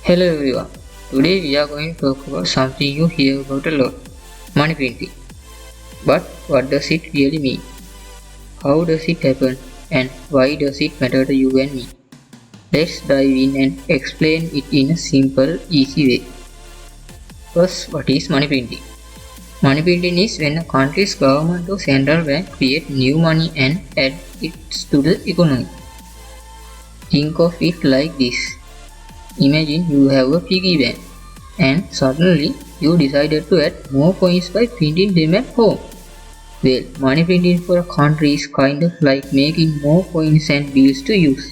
Hello everyone. Today we are going to talk about something you hear about a lot, money printing. But what does it really mean? How does it happen? And why does it matter to you and me? Let's dive in and explain it in a simple, easy way. First, what is money printing? Money printing is when a country's government or central bank create new money and add it to the economy. Think of it like this. Imagine you have a piggy bank and suddenly you decided to add more coins by printing them at home. Well, money printing for a country is kind of like making more coins and bills to use.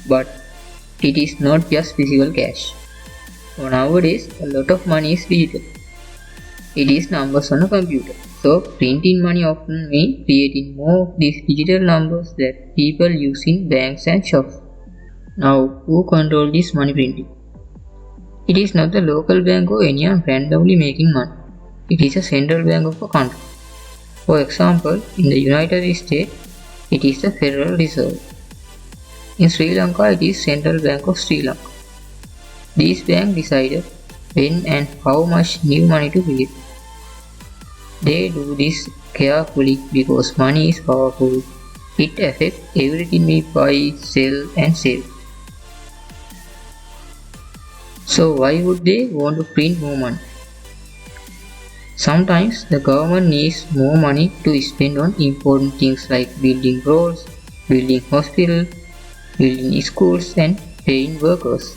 But it is not just physical cash. Nowadays, a lot of money is digital. It is numbers on a computer. So, printing money often means creating more of these digital numbers that people use in banks and shops. Now, who controls this money printing? It is not the local bank or anyone randomly making money. It is a central bank of a country. For example, in the United States, it is the Federal Reserve. In Sri Lanka, it is Central Bank of Sri Lanka. These banks decided when and how much new money to create. They do this carefully because money is powerful. It affects everything we buy, sell, and save. So why would they want to print more money? Sometimes the government needs more money to spend on important things like building roads, building hospitals, building schools and paying workers.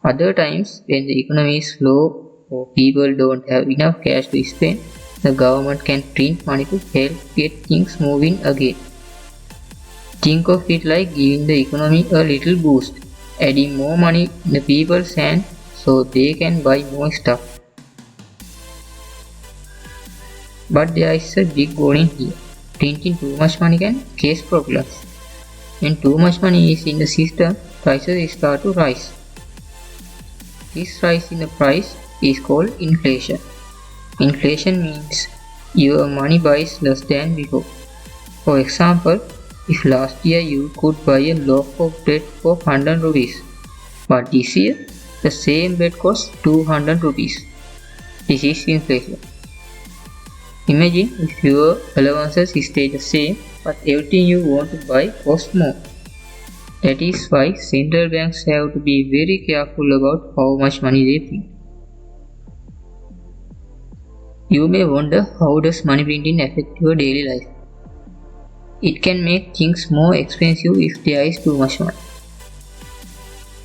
Other times when the economy is slow or people don't have enough cash to spend, the government can print money to help get things moving again. Think of it like giving the economy a little boost, adding more money in the people's hands so they can buy more stuff. But there is a big warning here. Printing too much money can cause problems. When too much money is in the system, prices start to rise. This rise in the price is called inflation. Inflation means your money buys less than before. For example, if last year you could buy a loaf of bread for 100 rupees, but this year the same bread costs 200 rupees. This is inflation. Imagine if your allowances stay the same, but everything you want to buy costs more. That is why central banks have to be very careful about how much money they print. You may wonder, how does money printing affect your daily life? It can make things more expensive if there is too much money.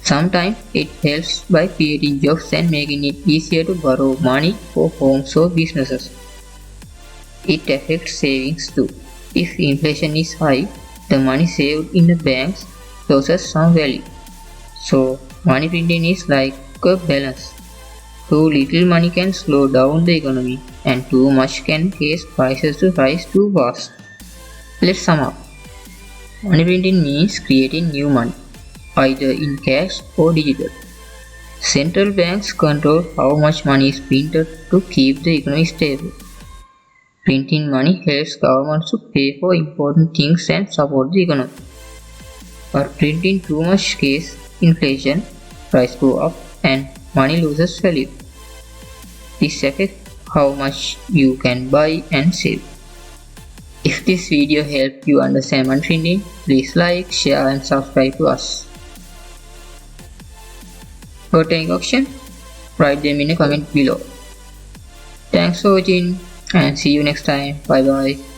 Sometimes it helps by creating jobs and making it easier to borrow money for homes or businesses. It affects savings too. If inflation is high, the money saved in the banks loses some value. So, money printing is like a balance. Too little money can slow down the economy, and too much can cause prices to rise too fast. Let's sum up. Money printing means creating new money, either in cash or digital. Central banks control how much money is printed to keep the economy stable. Printing money helps governments to pay for important things and support the economy. But printing too much causes inflation, price go up, and money loses value. This affects how much you can buy and save. If this video helped you understand money printing, please like, share and subscribe to us. Got any question? Write them in a comment below. Thanks for watching and see you next time. Bye bye.